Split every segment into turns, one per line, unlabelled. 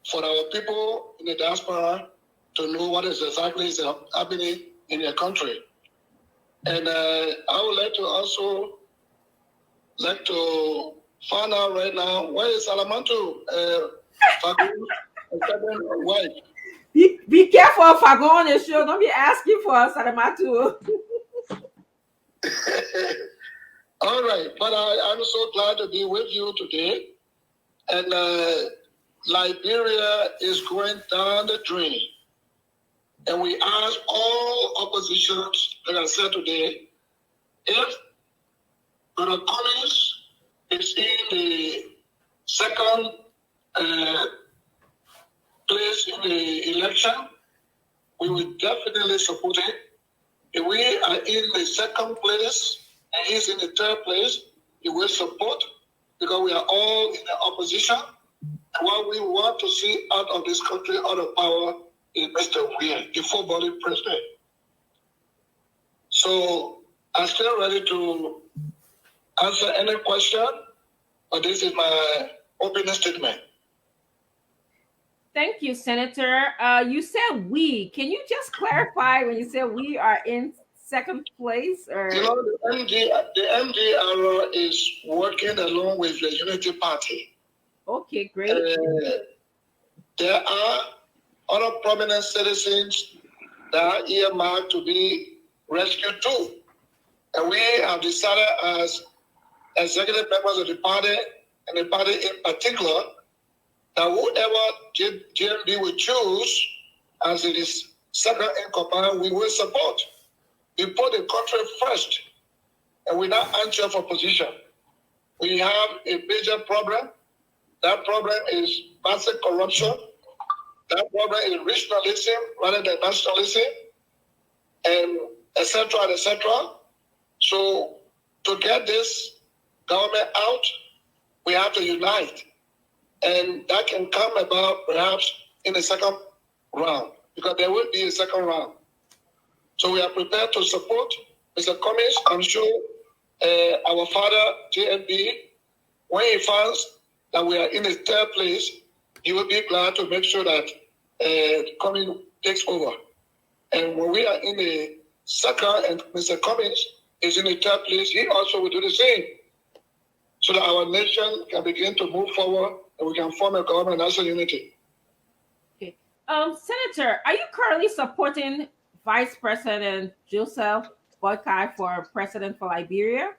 for our people in the diaspora to know what is exactly happening in their country. And I would like to also find out right now, where is Salamantu? Wife.
Be careful if I go on the show. Don't be asking for Salamatu.
All right, but I'm so glad to be with you today. And Liberia is going down the drain. And we ask all oppositions, like I said today, if President Cummings is in the second place in the election, we will definitely support it. If we are in the second place and he's in the third place, he will support, because we are all in the opposition. And what we want to see out of this country, out of power, is Mr. Weah, the full-body president. So I'm still ready to answer any question, but this is my opening statement.
Thank you, Senator. You said we. Can you just clarify when you said we are in second place? Or
you know, the MDR is working along with the Unity Party.
Okay, great.
There are other prominent citizens that are earmarked to be rescued too. And we have decided as executive members of the party, and the party in particular, that whoever GMB will choose as it is second in command, we will support. We put the country first, and we're not anxious for position. We have a major problem. That problem is massive corruption. That problem is regionalism rather than nationalism, and et cetera. So to get this government out, we have to unite. And that can come about perhaps in the second round, because there will be a second round. So we are prepared to support Mr. Cummings. I'm sure our father, JMB, when he finds that we are in the third place, he will be glad to make sure that Cummings takes over. And when we are in the second and Mr. Cummings is in the third place, he also will do the same, so that our nation can begin to move forward and we can form a government of national unity.
Okay. Senator, are you currently supporting Vice President Joseph Boakai for president for Liberia?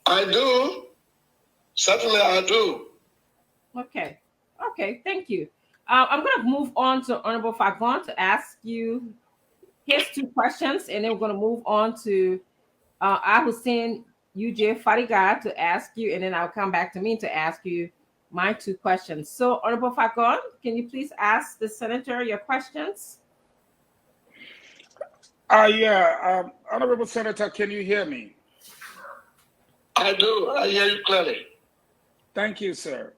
I do. Certainly I do.
Okay, thank you. I'm going to move on to Honorable Fagon to ask you his two questions, and then we're going to move on to Hussein UJ Fariga to ask you, and then I'll come back to me to ask you my two questions. So, Honorable Fagon, can you please ask the Senator your questions?
Honorable Senator, can you hear me?
I do. I hear you clearly.
Thank you, sir.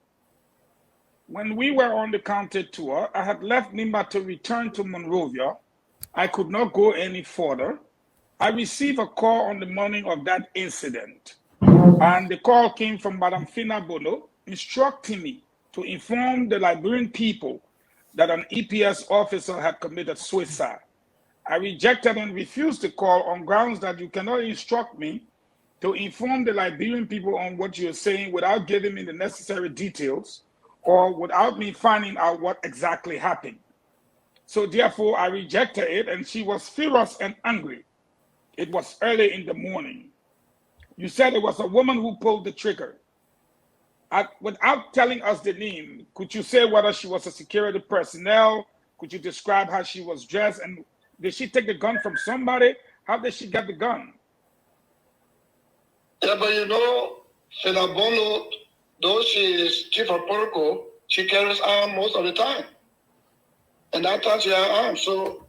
When we were on the county tour, I had left Nimba to return to Monrovia. I could not go any further. I received a call on the morning of that incident, and the call came from Madam Fina Bono, instructing me to inform the Liberian people that an EPS officer had committed suicide. I rejected and refused the call on grounds that you cannot instruct me to inform the Liberian people on what you're saying without giving me the necessary details or without me finding out what exactly happened. So therefore, I rejected it, and she was furious and angry. It was early in the morning. You said it was a woman who pulled the trigger. Without telling us the name, could you say whether she was a security personnel? Could you describe how she was dressed? And did she take the gun from somebody? How did she get the gun?
Yeah, but you know, Fina Bono, though she is chief of protocol, she carries arms most of the time. And that time she has arms, so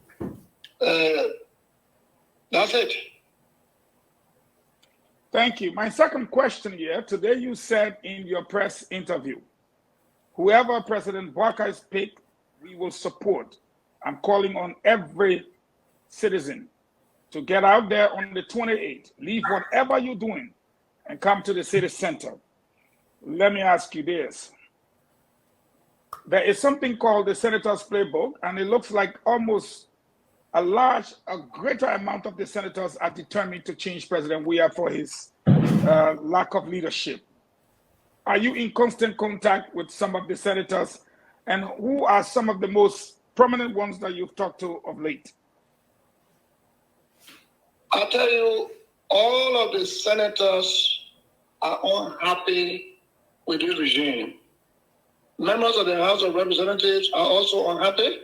that's it.
Thank you. My second question here, today you said in your press interview, whoever President Boakai is picked, we will support. I'm calling on every citizen to get out there on the 28th, leave whatever you're doing and come to the city center. Let me ask you this. there is something called the Senator's Playbook, and it looks like almost a greater amount of the senators are determined to change President Weah for his lack of leadership. Are you in constant contact with some of the senators, and who are some of the most prominent ones that you've talked to of late?
I'll tell you, all of the senators are unhappy with this regime. Members of the House of Representatives are also unhappy.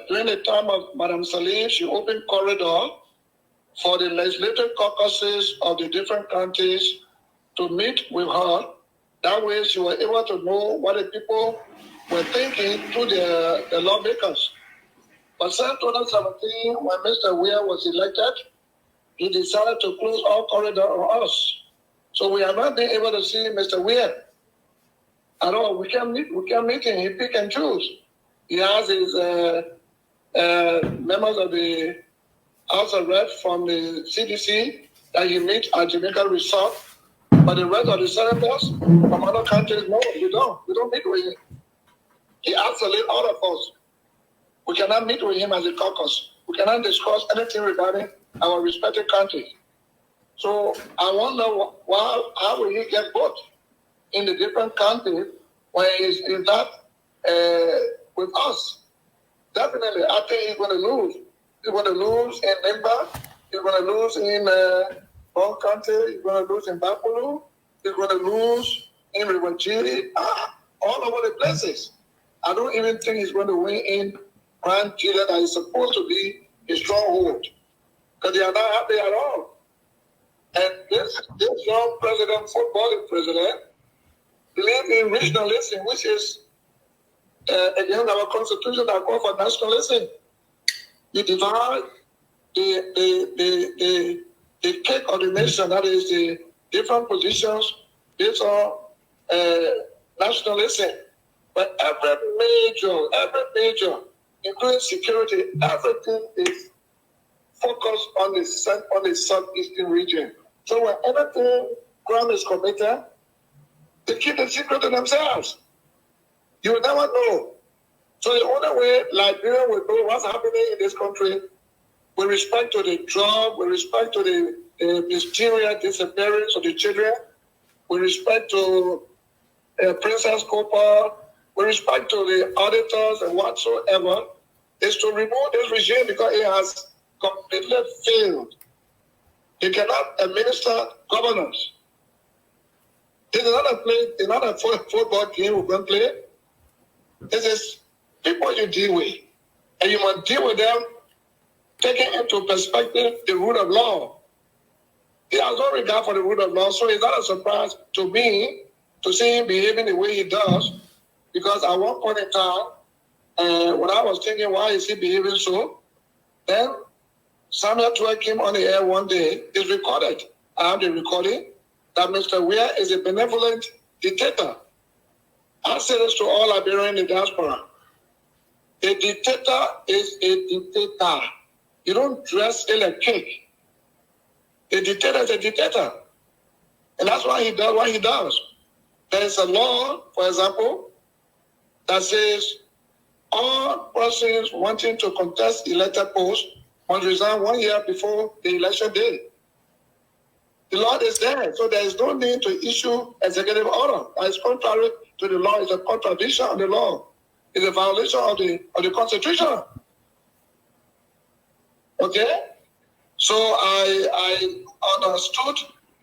During the time of Madam Salim, she opened corridor for the legislative caucuses of the different counties to meet with her. That way she was able to know what the people were thinking through the lawmakers. But since 2017, when Mr. Weah was elected, he decided to close all corridor on us. So we have not been able to see Mr. Weah at all. We can't meet him. He pick and choose. He has his members of the House of Reps from the CDC that he meets at Jamaica Resort. But the rest of the senators from other countries, no, we don't. We don't meet with him. He isolates all of us. We cannot meet with him as a caucus. We cannot discuss anything regarding our respective countries. So I wonder how will he get vote in the different countries when he's not with us? Definitely, I think he's going to lose. He's going to lose in Limba. He's going to lose in Bon Country. He's going to lose in Bapulu. He's going to lose in Riwajiri. All over the places. I don't even think he's going to win in Grand Chile that is supposed to be a stronghold. Because they are not happy at all. And this young president, footballing president, believes in regionalism, which is against our constitution that calls for nationalism. You divide the cake of the nation, that is the different positions based on nationalism. But every major, including security, everything is focused on the southeastern region. So when anything crime is committed, they keep the secret to themselves. You will never know. So the only way Liberia will know what's happening in this country with respect to the drug, with respect to the mysterious disappearance of the children, with respect to Princess Copper, with respect to the auditors and whatsoever, is to remove this regime because it has completely failed. It cannot administer governance. This is not a football game we're going to play. This is people you deal with. And you must deal with them taking into perspective the rule of law. He has no regard for the rule of law, so it's not a surprise to me to see him behaving the way he does, because at one point in time, when I was thinking, why is he behaving so? Then Samuel Twe came on the air one day. It's recorded. I have the recording that Mr. Weah is a benevolent dictator. I say this to all Liberians in the diaspora. A dictator is a dictator. You don't dress in a cake. A dictator is a dictator. And that's why he does what he does. There is a law, for example, that says all persons wanting to contest elected posts must resign 1 year before the election day. The law is there, so there is no need to issue executive order. That is contrary to the law. It's a contradiction of the law. It's a violation of the Constitution. Okay? So I understood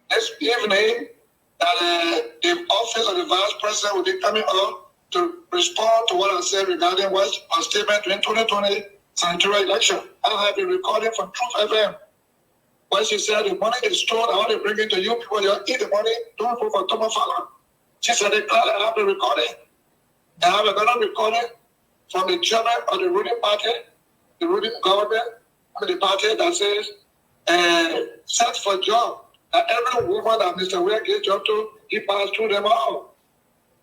this evening that the office of the Vice President will be coming up to respond to what I said regarding what our statement during 2020 senatorial election. I have a recording from Truth FM. When she said the money is stored, I want to bring it to you people. You eat the money, don't vote for Thomas Fallon. She said they clearly have the recording. I have another recording from the chairman of the ruling party, the ruling government, the party that says, search for job. That every woman that Mr. Weah gives job to, he passes through them all.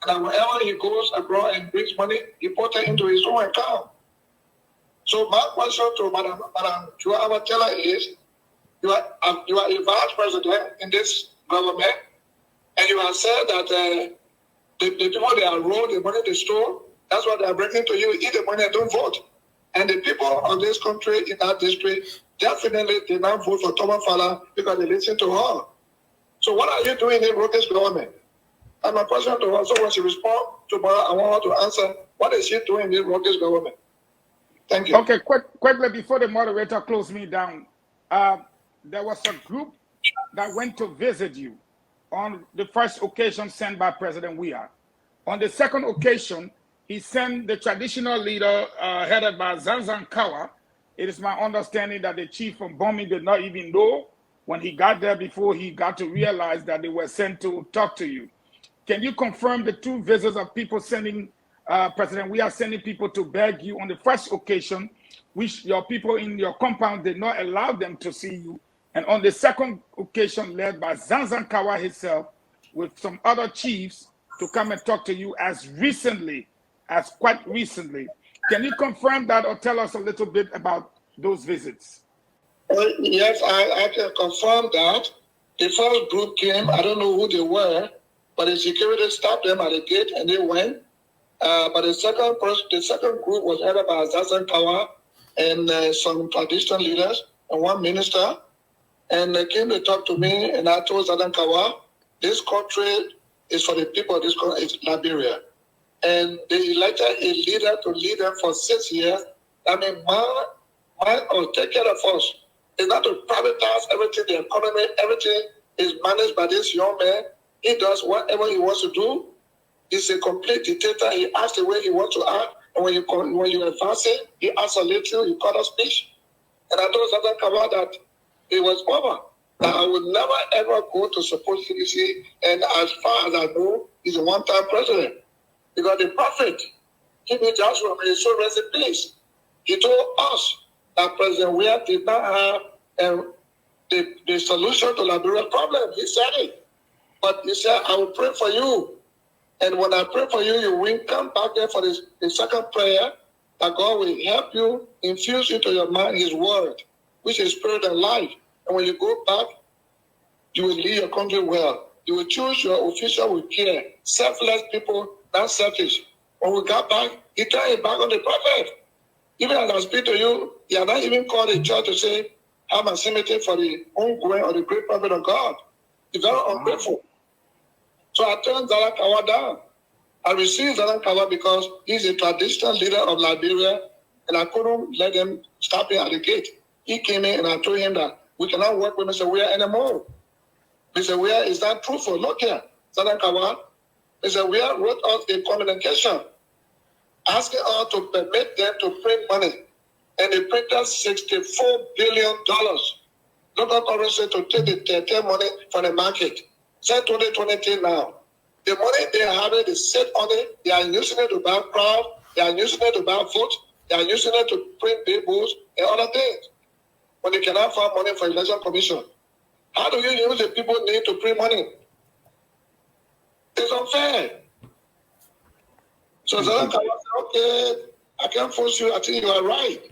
And that whenever he goes abroad and brings money, he puts it into his own account. So my question to Madam Joa Taylor is, you are a vice president in this government, and you have said that The people they are rolled, the money they stole, that's what they are bringing to you. Eat the money and don't vote. And the people of this country in that district definitely did not vote for Thomas Fowler because they listened to her. So what are you doing in Roke's government? And my question to her, so when she responds tomorrow, I want her to answer, what is she doing in Roke's government? Thank you.
Okay, quickly before the moderator close me down, there was a group that went to visit you on the first occasion sent by President Weah. On the second occasion, he sent the traditional leader headed by Zanzan Kawa. It is my understanding that the chief from Bomi did not even know when he got there before he got to realize that they were sent to talk to you. Can you confirm the two visits of people sending, President Weah sending people to beg you on the first occasion, which your people in your compound did not allow them to see you, and on the second occasion led by Zanzan Kawa himself with some other chiefs to come and talk to you as quite recently. Can you confirm that or tell us a little bit about those visits?
Yes, I can confirm that. The first group came, I don't know who they were, but the security stopped them at the gate and they went. But the second group was headed by Zanzan Kawa and some traditional leaders and one minister. And they came to talk to me, and I told Zanzan Kawa, this country is for the people of this country, it's Liberia. And they elected a leader to lead them for 6 years. I mean, take care of us. It's not to privatize everything, the economy, everything is managed by this young man. He does whatever he wants to do. He's a complete dictator. He acts the way he wants to act. And when you advance it, he asks a little, you cut a speech. And I told Zanzan Kawa that it was over. That I would never ever go to support CDC. And as far as I know, he's a one-time president. Because the prophet, King Joshua, may his soul rest in peace. He told us that President Weah did not have the solution to Liberia's problem. He said it. But he said, I will pray for you. And when I pray for you, you will come back there for the second prayer, that God will help you infuse into your mind his word, which is spirit and life. And when you go back, you will lead your country well. You will choose your official with care. Selfless people, not selfish. When we got back, he turned it back on the prophet. Even as I speak to you, he had not even called the church to say, have a sympathy for the ongoing or the great prophet of God. He's very ungrateful. So I turned Zanzan Kawa down. I received Zanzan Kawa because he's a traditional leader of Liberia, and I couldn't let him stop him at the gate. He came in and I told him that we cannot work with Mr. Weah anymore. Mr. Weah is not truthful. Look here, Zanzan Kawa. Mr. Weah wrote us a communication asking us to permit them to print money. And they printed $64 billion. Local currency to take the money from the market. Since 2023 now. The money they have, they sit on it, they are using it to buy crowd, they are using it to buy votes, they are using it to print bills and other things. When they cannot find money for election commission. How do you use the people need to print money? It's unfair. So Zanzan Kawa said, okay, I can't force you, I think you are right.